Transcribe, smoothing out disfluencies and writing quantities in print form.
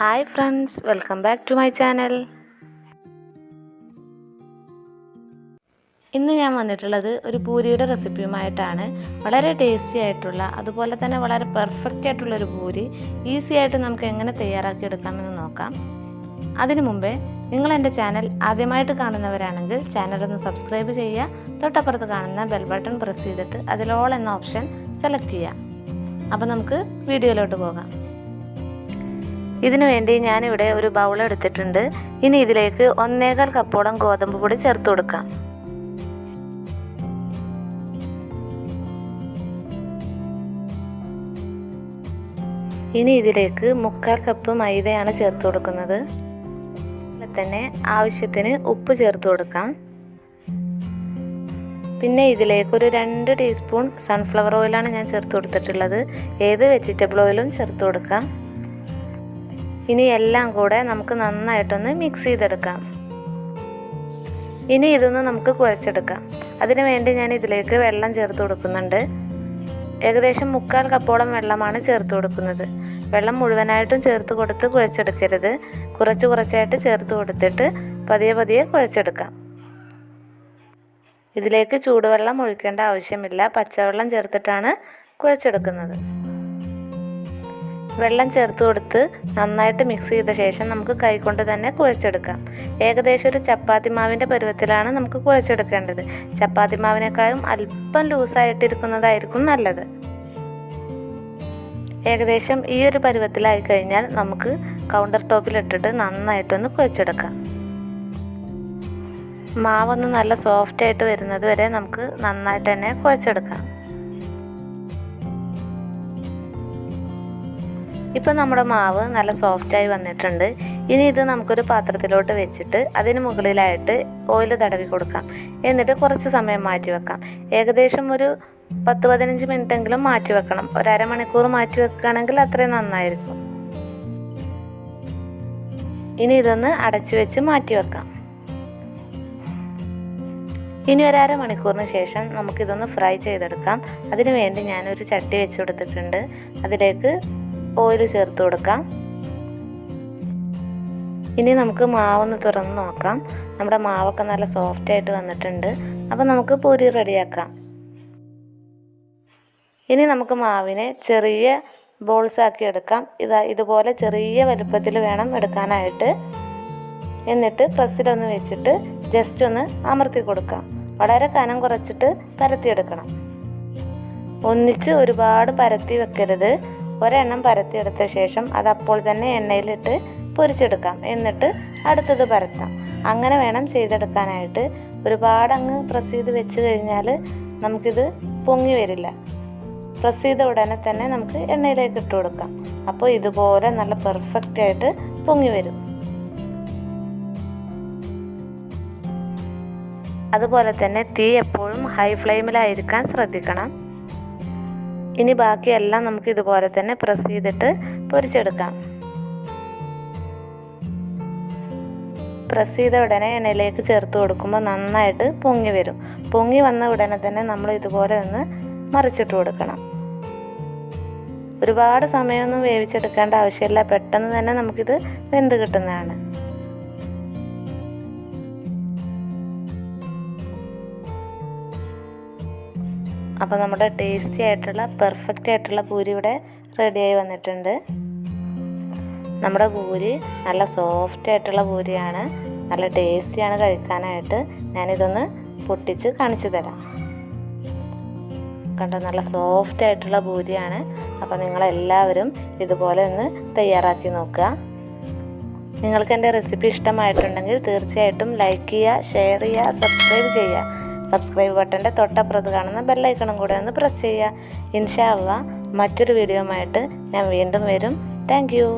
Hi friends, welcome back to my channel. ഇന്ന് ഞാൻ വന്നിട്ടുള്ളത് ഒരു പൂരിയുടെ റെസിപ്പിയുമായിട്ടാണ്. വളരെ ടേസ്റ്റി ആയിട്ടുള്ള അതുപോലെ തന്നെ വളരെ പെർഫെക്റ്റ് ആയിട്ടുള്ള ഒരു പൂരി ഈസി ആയിട്ട് നമുക്ക് എങ്ങനെ തയ്യാറാക്കി എടുക്കാമെന്ന് നോക്കാം. അതിനു മുമ്പേ നിങ്ങൾ എൻ്റെ ചാനൽ ആദ്യമായിട്ട് കാണുന്നവരാണെങ്കിൽ ചാനൽ ഒന്ന് സബ്സ്ക്രൈബ് ചെയ്യുക. തൊട്ടപ്പുറത്ത് കാണുന്ന ബെൽ ബട്ടൺ പ്രസ് ചെയ്തിട്ട് അതിൽ ഓൾ എന്ന ഓപ്ഷൻ സെലക്ട് ചെയ്യുക. അപ്പോൾ നമുക്ക് വീഡിയോയിലോട്ട് പോകാം. ഇതിനു വേണ്ടി ഞാനിവിടെ ഒരു ബൗൾ എടുത്തിട്ടുണ്ട്. ഇനി ഇതിലേക്ക് 1.25 കപ്പോളം ഗോതമ്പ് പൊടി ചേർത്ത് കൊടുക്കാം. ഇനി ഇതിലേക്ക് 1/4 കപ്പ് മൈദയാണ് ചേർത്ത് കൊടുക്കുന്നത്. അതുപോലെ തന്നെ ആവശ്യത്തിന് ഉപ്പ് ചേർത്ത് കൊടുക്കാം. പിന്നെ ഇതിലേക്ക് ഒരു 2 ടീസ്പൂൺ സൺഫ്ലവർ ഓയിലാണ് ഞാൻ ചേർത്ത് കൊടുത്തിട്ടുള്ളത്. ഏത് വെജിറ്റബിൾ ഓയിലും ചേർത്ത് കൊടുക്കാം. ഇനി എല്ലാം കൂടെ നമുക്ക് നന്നായിട്ടൊന്ന് മിക്സ് ചെയ്തെടുക്കാം. ഇനി ഇതൊന്ന് നമുക്ക് കുഴച്ചെടുക്കാം. അതിനു വേണ്ടി ഞാൻ ഇതിലേക്ക് വെള്ളം ചേർത്ത് കൊടുക്കുന്നുണ്ട്. ഏകദേശം 1/4 കപ്പോളം വെള്ളമാണ് ചേർത്ത് കൊടുക്കുന്നത്. വെള്ളം മുഴുവനായിട്ടും ചേർത്ത് കൊടുത്ത് കുഴച്ചെടുക്കരുത്. കുറച്ചായിട്ട് ചേർത്ത് കൊടുത്തിട്ട് പതിയെ കുഴച്ചെടുക്കാം. ഇതിലേക്ക് ചൂടുവെള്ളം ഒഴിക്കേണ്ട ആവശ്യമില്ല. പച്ചവെള്ളം ചേർത്തിട്ടാണ് കുഴച്ചെടുക്കുന്നത്. വെള്ളം ചേർത്ത് കൊടുത്ത് നന്നായിട്ട് മിക്സ് ചെയ്ത ശേഷം നമുക്ക് കൈകൊണ്ട് തന്നെ കുഴച്ചെടുക്കാം. ഏകദേശം ഒരു ചപ്പാത്തി മാവിൻ്റെ പരുവത്തിലാണ് നമുക്ക് കുഴച്ചെടുക്കേണ്ടത്. ചപ്പാത്തി മാവിനേക്കാളും അല്പം ലൂസായിട്ടിരിക്കുന്നതായിരിക്കും നല്ലത്. ഏകദേശം ഈ ഒരു പരുവത്തിലായി കഴിഞ്ഞാൽ നമുക്ക് കൗണ്ടർ ടോപ്പിലിട്ടിട്ട് നന്നായിട്ടൊന്ന് കുഴച്ചെടുക്കാം. മാവൊന്ന് നല്ല സോഫ്റ്റായിട്ട് വരുന്നത് വരെ നമുക്ക് നന്നായിട്ട് തന്നെ കുഴച്ചെടുക്കാം. ഇപ്പോൾ നമ്മുടെ മാവ് നല്ല സോഫ്റ്റായി വന്നിട്ടുണ്ട്. ഇനി ഇത് നമുക്കൊരു പാത്രത്തിലോട്ട് വെച്ചിട്ട് അതിന് മുകളിലായിട്ട് ഓയിൽ തടവി കൊടുക്കാം. എന്നിട്ട് കുറച്ച് സമയം മാറ്റി വെക്കാം. ഏകദേശം ഒരു 10-15 മിനിറ്റെങ്കിലും മാറ്റി വെക്കണം. ഒരു അരമണിക്കൂർ മാറ്റി വെക്കുകയാണെങ്കിൽ അത്രയും നന്നായിരിക്കും. ഇനി ഇതൊന്ന് അടച്ചു വെച്ച് മാറ്റി വെക്കാം. ഇനി ഒരു അരമണിക്കൂറിന് ശേഷം നമുക്കിതൊന്ന് ഫ്രൈ ചെയ്തെടുക്കാം. അതിനു വേണ്ടി ഞാനൊരു ചട്ടി വെച്ച് കൊടുത്തിട്ടുണ്ട്. അതിലേക്ക് ഓയിൽ ചേർത്ത് കൊടുക്കാം. ഇനി നമുക്ക് മാവൊന്ന് തുറന്ന് നോക്കാം. നമ്മുടെ മാവൊക്കെ നല്ല സോഫ്റ്റായിട്ട് വന്നിട്ടുണ്ട്. അപ്പോൾ നമുക്ക് പൂരി റെഡിയാക്കാം. ഇനി നമുക്ക് മാവിനെ ചെറിയ ബോൾസ് ആക്കി എടുക്കാം. ഇതുപോലെ ചെറിയ വലുപ്പത്തിൽ വേണം എടുക്കാനായിട്ട്. എന്നിട്ട് പ്രസ്സിലൊന്ന് വെച്ചിട്ട് ജസ്റ്റ് ഒന്ന് അമർത്തി കൊടുക്കാം. വളരെ കനം കുറച്ചിട്ട് പരത്തിയെടുക്കണം. ഒന്നിച്ച് ഒരുപാട് പരത്തി വെക്കരുത്. ഒരെണ്ണം പരത്തിയെടുത്ത ശേഷം അത് അപ്പോൾ തന്നെ എണ്ണയിലിട്ട് പൊരിച്ചെടുക്കാം. എന്നിട്ട് അടുത്തത് പരത്താം. അങ്ങനെ വേണം ചെയ്തെടുക്കാനായിട്ട്. ഒരുപാട് അങ്ങ് പ്രസ് ചെയ്ത് വെച്ച് കഴിഞ്ഞാൽ നമുക്കിത് പൊങ്ങി വരില്ല. പ്രസ് ചെയ്ത ഉടനെ തന്നെ നമുക്ക് എണ്ണയിലേക്ക് ഇട്ട് കൊടുക്കാം. അപ്പോൾ ഇതുപോലെ നല്ല പെർഫെക്റ്റ് ആയിട്ട് പൊങ്ങി വരും. അതുപോലെ തന്നെ തീ എപ്പോഴും ഹൈ ഫ്ലെയിമിലായിരിക്കാൻ ശ്രദ്ധിക്കണം. ഇനി ബാക്കിയെല്ലാം നമുക്ക് ഇതുപോലെ തന്നെ പ്രസ് ചെയ്തിട്ട് പൊരിച്ചെടുക്കാം. പ്രസ് ചെയ്ത ഉടനെ എണ്ണയിലേക്ക് ചേർത്ത് കൊടുക്കുമ്പോൾ നന്നായിട്ട് പൊങ്ങി വരും. പൊങ്ങി വന്ന ഉടനെ തന്നെ നമ്മൾ ഇതുപോലെ ഒന്ന് മറിച്ചിട്ട് കൊടുക്കണം. ഒരുപാട് സമയമൊന്നും വേവിച്ചെടുക്കേണ്ട ആവശ്യമില്ല. പെട്ടെന്ന് തന്നെ നമുക്കിത് വെന്ത് കിട്ടുന്നതാണ്. അപ്പോൾ നമ്മുടെ ടേസ്റ്റി ആയിട്ടുള്ള പെർഫെക്റ്റ് ആയിട്ടുള്ള പൂരി ഇവിടെ റെഡിയായി വന്നിട്ടുണ്ട്. നമ്മുടെ പൂരി നല്ല സോഫ്റ്റ് ആയിട്ടുള്ള പൂരിയാണ്. നല്ല ടേസ്റ്റിയാണ് കഴിക്കാനായിട്ട്. ഞാനിതൊന്ന് പൊട്ടിച്ച് കാണിച്ചു തരാം. കണ്ടോ, നല്ല സോഫ്റ്റ് ആയിട്ടുള്ള പൂരിയാണ്. അപ്പോൾ നിങ്ങളെല്ലാവരും ഇതുപോലെ ഒന്ന് തയ്യാറാക്കി നോക്കുക. നിങ്ങൾക്ക് എൻ്റെ റെസിപ്പി ഇഷ്ടമായിട്ടുണ്ടെങ്കിൽ തീർച്ചയായിട്ടും ലൈക്ക് ചെയ്യുക, ഷെയർ ചെയ്യുക, സബ്സ്ക്രൈബ് ചെയ്യുക. സബ്സ്ക്രൈബ് ബട്ടൻ്റെ തൊട്ടപ്പുറത്ത് കാണുന്ന ബെല്ലൈക്കണും കൂടെ ഒന്ന് പ്രസ് ചെയ്യുക. ഇൻഷാ അല്ലാഹ് മറ്റൊരു വീഡിയോയുമായിട്ട് ഞാൻ വീണ്ടും വരും. Thank you.